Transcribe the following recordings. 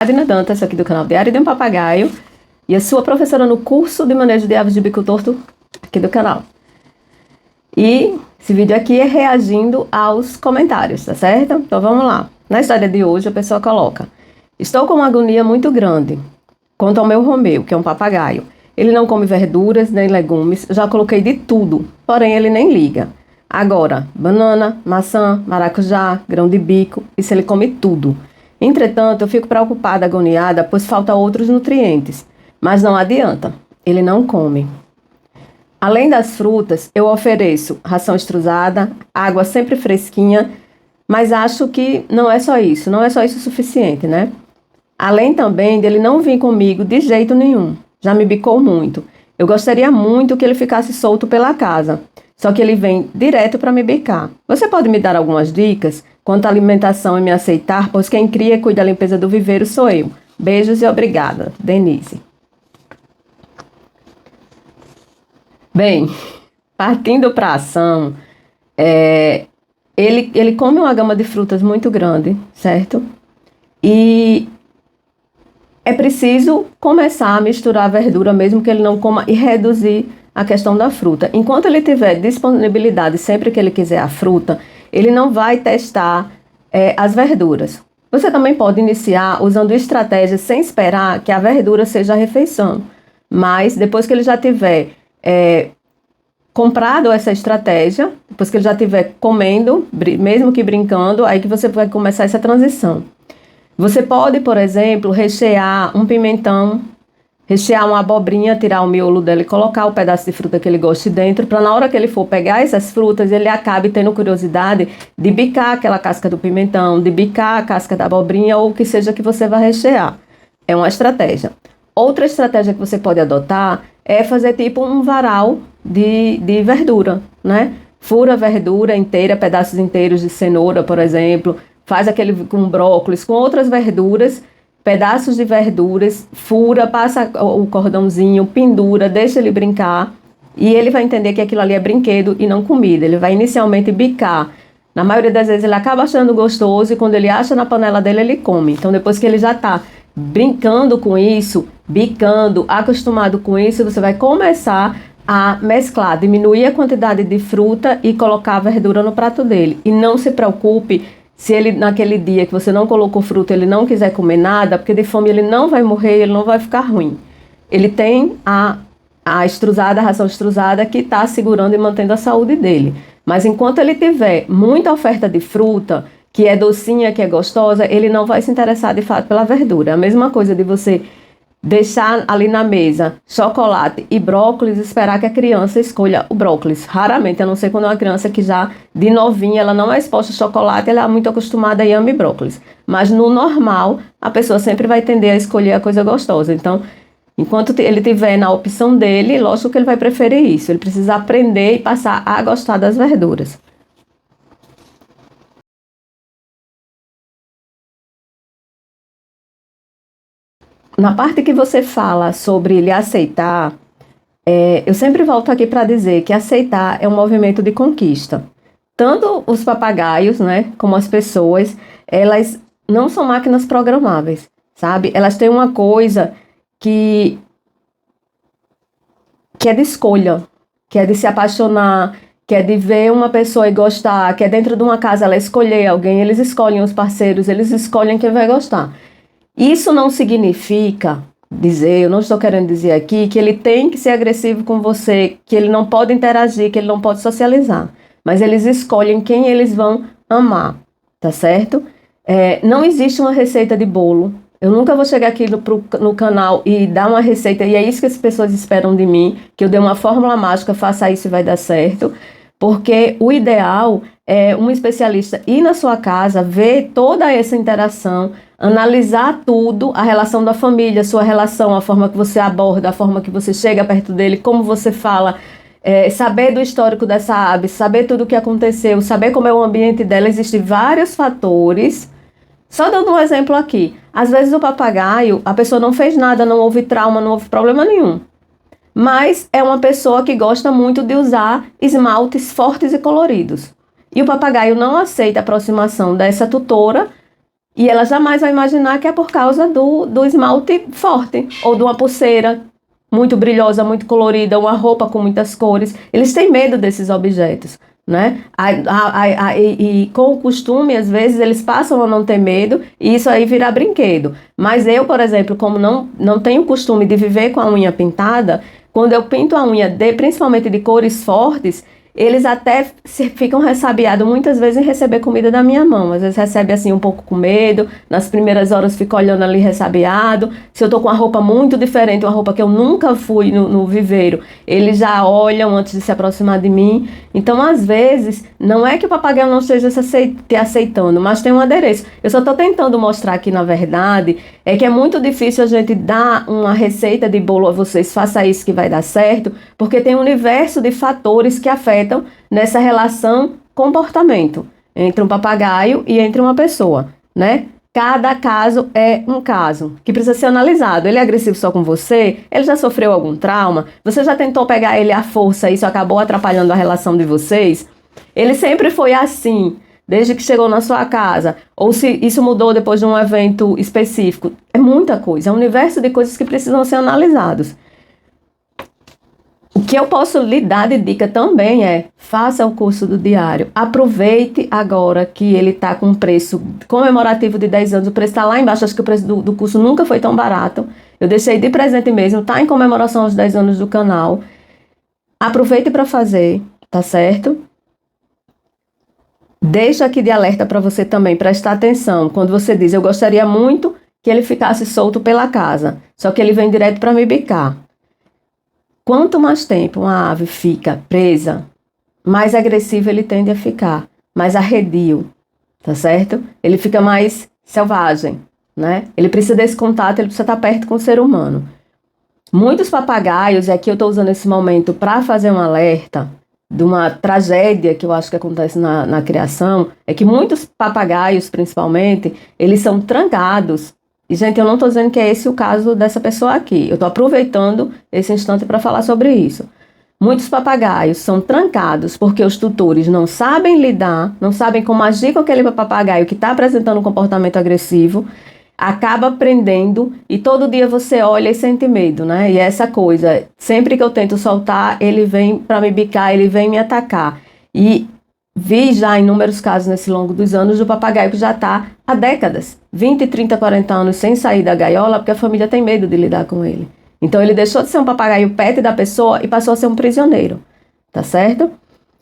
Adina Dantas, aqui do canal Diário de um Papagaio, e a sua professora no curso de manejo de aves de bico torto aqui do canal. E esse vídeo aqui é reagindo aos comentários, tá certo? Então vamos lá. Na história de hoje a pessoa coloca: estou com uma agonia muito grande quanto ao meu Romeu, que é um papagaio. Ele não come verduras nem legumes, já coloquei de tudo, porém ele nem liga. Agora, banana, maçã, maracujá, grão de bico, isso ele come tudo. Entretanto, eu fico preocupada, agoniada, pois falta outros nutrientes. Mas não adianta, ele não come. Além das frutas, eu ofereço ração extrusada, água sempre fresquinha, mas acho que não é só isso o suficiente, né? Além também dele não vir comigo de jeito nenhum, já me bicou muito. Eu gostaria muito que ele ficasse solto pela casa, só que ele vem direto para me bicar. Você pode me dar algumas dicas quanto à alimentação e me aceitar, pois quem cria e cuida da limpeza do viveiro sou eu. Beijos e obrigada, Denise. Bem, partindo para a ação, ele come uma gama de frutas muito grande, certo? E é preciso começar a misturar a verdura, mesmo que ele não coma, e reduzir a questão da fruta. Enquanto ele tiver disponibilidade, sempre que ele quiser a fruta, ele não vai testar as verduras. Você também pode iniciar usando estratégias sem esperar que a verdura seja a refeição. Mas depois que ele já tiver comprado essa estratégia, depois que ele já estiver comendo, mesmo que brincando, aí que você vai começar essa transição. Você pode, por exemplo, rechear um pimentão, rechear uma abobrinha, tirar o miolo dela e colocar o pedaço de fruta que ele goste dentro, para na hora que ele for pegar essas frutas, ele acabe tendo curiosidade de bicar aquela casca do pimentão, de bicar a casca da abobrinha ou o que seja que você vai rechear. É uma estratégia. Outra estratégia que você pode adotar é fazer tipo um varal de verdura, né? Fura a verdura inteira, pedaços inteiros de cenoura, por exemplo, faz aquele com brócolis, com outras verduras, pedaços de verduras, fura, passa o cordãozinho, pendura, deixa ele brincar e ele vai entender que aquilo ali é brinquedo e não comida. Ele vai inicialmente bicar. Na maioria das vezes ele acaba achando gostoso e quando ele acha na panela dele ele come. Então depois que ele já está brincando com isso, bicando, acostumado com isso, você vai começar a mesclar, diminuir a quantidade de fruta e colocar a verdura no prato dele. E não se preocupe se ele, naquele dia que você não colocou fruta, ele não quiser comer nada, porque de fome ele não vai morrer, ele não vai ficar ruim. Ele tem a ração extrusada que está segurando e mantendo a saúde dele. Mas enquanto ele tiver muita oferta de fruta, que é docinha, que é gostosa, ele não vai se interessar de fato pela verdura. A mesma coisa de você deixar ali na mesa chocolate e brócolis, esperar que a criança escolha o brócolis. Raramente, a não ser quando é uma criança que já de novinha, ela não é exposta a chocolate, ela é muito acostumada a yame e brócolis. Mas no normal, a pessoa sempre vai tender a escolher a coisa gostosa. Então, enquanto ele tiver na opção dele, lógico que ele vai preferir isso. Ele precisa aprender e passar a gostar das verduras. Na parte que você fala sobre ele aceitar, eu sempre volto aqui para dizer que aceitar é um movimento de conquista. Tanto os papagaios, né, como as pessoas, elas não são máquinas programáveis, sabe? Elas têm uma coisa que é de escolha, que é de se apaixonar, que é de ver uma pessoa e gostar, que é dentro de uma casa ela escolher alguém, eles escolhem os parceiros, eles escolhem quem vai gostar. Isso não significa eu não estou querendo dizer aqui que ele tem que ser agressivo com você, que ele não pode interagir, que ele não pode socializar. Mas eles escolhem quem eles vão amar, tá certo? Não existe uma receita de bolo. Eu nunca vou chegar aqui no canal e dar uma receita, e é isso que as pessoas esperam de mim, que eu dê uma fórmula mágica, faça isso e vai dar certo. Porque o ideal é um especialista ir na sua casa, ver toda essa interação, analisar tudo, a relação da família, sua relação, a forma que você aborda, a forma que você chega perto dele, como você fala, saber do histórico dessa ave, saber tudo o que aconteceu, saber como é o ambiente dela. Existem vários fatores. Só dando um exemplo aqui, às vezes o papagaio, a pessoa não fez nada, não houve trauma, não houve problema nenhum. Mas é uma pessoa que gosta muito de usar esmaltes fortes e coloridos. E o papagaio não aceita a aproximação dessa tutora E ela jamais vai imaginar que é por causa do esmalte forte, ou de uma pulseira muito brilhosa, muito colorida, uma roupa com muitas cores. Eles têm medo desses objetos, né? E com o costume, às vezes, eles passam a não ter medo e isso aí vira brinquedo. Mas eu, por exemplo, como não tenho costume de viver com a unha pintada, quando eu pinto a unha, principalmente de cores fortes, eles até ficam ressabiados muitas vezes em receber comida da minha mão. Às vezes recebe assim um pouco com medo, nas primeiras horas fica olhando ali ressabiado. Se eu tô com uma roupa muito diferente, uma roupa que eu nunca fui no viveiro, eles já olham antes de se aproximar de mim. Então, às vezes, não é que o papagaio não esteja te aceitando, mas tem um adereço. Eu só tô tentando mostrar aqui, na verdade, é que é muito difícil a gente dar uma receita de bolo a vocês, faça isso que vai dar certo, porque tem um universo de fatores que afetam nessa relação comportamento entre um papagaio e entre uma pessoa, né? Cada caso é um caso que precisa ser analisado. Ele é agressivo só com você? Ele já sofreu algum trauma? Você já tentou pegar ele à força e isso acabou atrapalhando a relação de vocês? Ele sempre foi assim, desde que chegou na sua casa? Ou se isso mudou depois de um evento específico? É muita coisa, é um universo de coisas que precisam ser analisados. O que eu posso lhe dar de dica também é, faça o curso do diário. Aproveite agora que ele está com um preço comemorativo de 10 anos. O preço está lá embaixo, acho que o preço do curso nunca foi tão barato. Eu deixei de presente mesmo, está em comemoração aos 10 anos do canal. Aproveite para fazer, tá certo? Deixo aqui de alerta para você também prestar atenção. Quando você diz, eu gostaria muito que ele ficasse solto pela casa, só que ele vem direto para me bicar. Quanto mais tempo uma ave fica presa, mais agressivo ele tende a ficar, mais arredio, tá certo? Ele fica mais selvagem, né? Ele precisa desse contato, ele precisa estar perto com o ser humano. Muitos papagaios, e aqui eu estou usando esse momento para fazer um alerta de uma tragédia que eu acho que acontece na criação, é que muitos papagaios, principalmente, eles são trancados. E, gente, eu não estou dizendo que é esse o caso dessa pessoa aqui. Eu estou aproveitando esse instante para falar sobre isso. Muitos papagaios são trancados porque os tutores não sabem lidar, não sabem como agir com aquele papagaio que está apresentando um comportamento agressivo, acaba aprendendo e todo dia você olha e sente medo, né? E essa coisa, sempre que eu tento soltar, ele vem para me bicar, ele vem me atacar. E vi já inúmeros casos nesse longo dos anos do papagaio que já está há décadas, 20, 30, 40 anos sem sair da gaiola porque a família tem medo de lidar com ele. Então ele deixou de ser um papagaio pet da pessoa e passou a ser um prisioneiro, tá certo?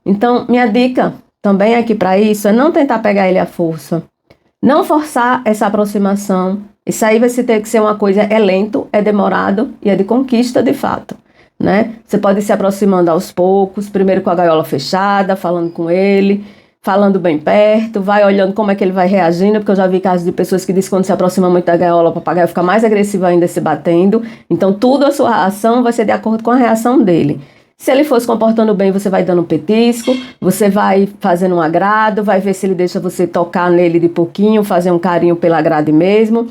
Então minha dica também aqui para isso é não tentar pegar ele à força, não forçar essa aproximação. Isso aí vai ter que ser uma coisa, é lento, é demorado e é de conquista de fato. Né? Você pode ir se aproximando aos poucos, primeiro com a gaiola fechada, falando com ele, falando bem perto, vai olhando como é que ele vai reagindo, porque eu já vi casos de pessoas que dizem que quando se aproxima muito da gaiola, o papagaio fica mais agressivo ainda se batendo. Então, tudo a sua ação vai ser de acordo com a reação dele. Se ele for se comportando bem, você vai dando um petisco, você vai fazendo um agrado, vai ver se ele deixa você tocar nele de pouquinho, fazer um carinho pela grade mesmo.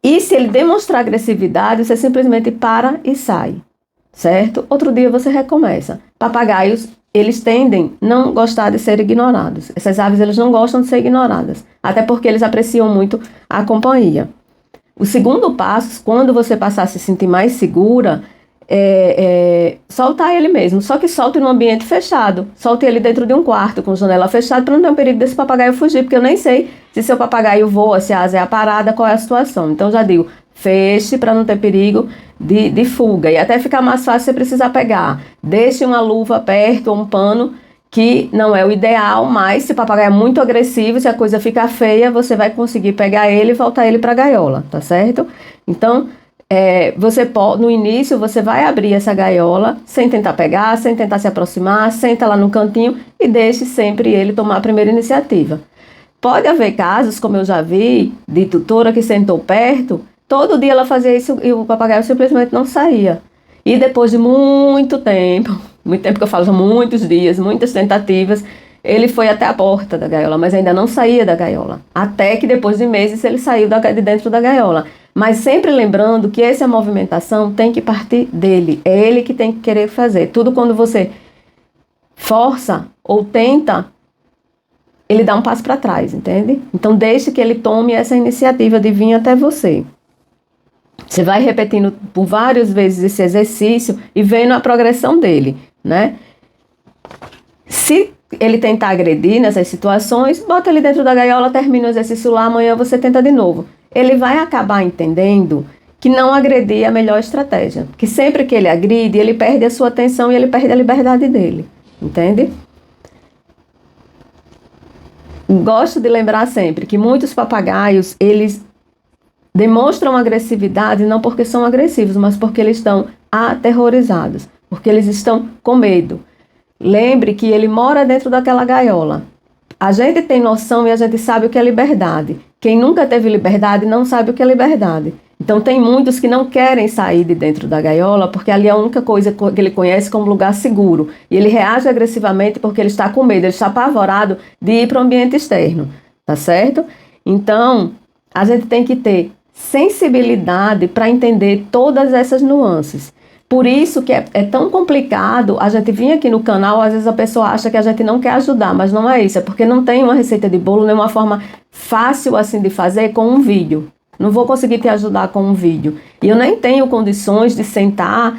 E se ele demonstrar agressividade, você simplesmente para e sai, certo? Outro dia você recomeça. Papagaios, eles tendem a não gostar de ser ignorados. Essas aves, eles não gostam de ser ignoradas, até porque eles apreciam muito a companhia. O segundo passo, quando você passar a se sentir mais segura, soltar ele mesmo, só que solte num ambiente fechado, solte ele dentro de um quarto com janela fechada para não ter um perigo desse papagaio fugir, porque eu nem sei se seu papagaio voa, se a asa é aparada, qual é a situação. Então já digo, feche para não ter perigo de fuga e até ficar mais fácil você precisar pegar. Deixe uma luva perto ou um pano, que não é o ideal, mas se o papagaio é muito agressivo, se a coisa ficar feia, você vai conseguir pegar ele e voltar ele para a gaiola, tá certo? Então você pode, no início você vai abrir essa gaiola sem tentar pegar, sem tentar se aproximar, senta lá no cantinho e deixe sempre ele tomar a primeira iniciativa. Pode haver casos, como eu já vi, de tutora que sentou perto, todo dia ela fazia isso e o papagaio simplesmente não saía. E depois de muito tempo que eu falo, muitos dias, muitas tentativas, ele foi até a porta da gaiola, mas ainda não saía da gaiola. Até que depois de meses ele saiu de dentro da gaiola. Mas sempre lembrando que essa movimentação tem que partir dele. É ele que tem que querer fazer. Tudo quando você força ou tenta ele dá um passo para trás, entende? Então deixe que ele tome essa iniciativa de vir até você. Você vai repetindo por várias vezes esse exercício e vendo a progressão dele, né? Se ele tentar agredir nessas situações, bota ele dentro da gaiola, termina o exercício lá, amanhã você tenta de novo. Ele vai acabar entendendo que não agredir é a melhor estratégia. Que sempre que ele agride, ele perde a sua atenção e ele perde a liberdade dele, entende? Gosto de lembrar sempre que muitos papagaios, eles demonstram agressividade não porque são agressivos, mas porque eles estão aterrorizados, porque eles estão com medo. Lembre que ele mora dentro daquela gaiola. A gente tem noção e a gente sabe o que é liberdade. Quem nunca teve liberdade não sabe o que é liberdade. Então tem muitos que não querem sair de dentro da gaiola porque ali é a única coisa que ele conhece como lugar seguro. E ele reage agressivamente porque ele está com medo, ele está apavorado de ir para o ambiente externo, tá certo? Então, a gente tem que ter sensibilidade para entender todas essas nuances. Por isso que é tão complicado a gente vir aqui no canal, às vezes a pessoa acha que a gente não quer ajudar, mas não é isso, é porque não tem uma receita de bolo, nem uma forma fácil assim de fazer com um vídeo. Não vou conseguir te ajudar com um vídeo. E eu nem tenho condições de sentar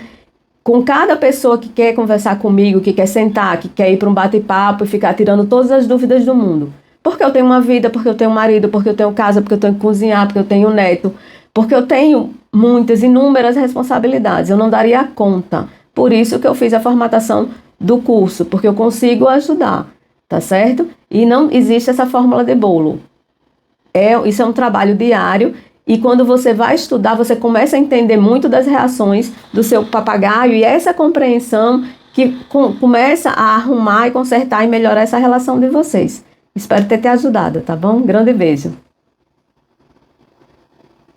com cada pessoa que quer conversar comigo, que quer sentar, que quer ir para um bate-papo e ficar tirando todas as dúvidas do mundo. Porque eu tenho uma vida, porque eu tenho um marido, porque eu tenho casa, porque eu tenho que cozinhar, porque eu tenho um neto, porque eu tenho muitas, inúmeras responsabilidades. Eu não daria conta. Por isso que eu fiz a formatação do curso, porque eu consigo ajudar, tá certo? E não existe essa fórmula de bolo. Isso é um trabalho diário e quando você vai estudar, você começa a entender muito das reações do seu papagaio e essa compreensão que começa a arrumar e consertar e melhorar essa relação de vocês. Espero ter te ajudado, tá bom? Grande beijo.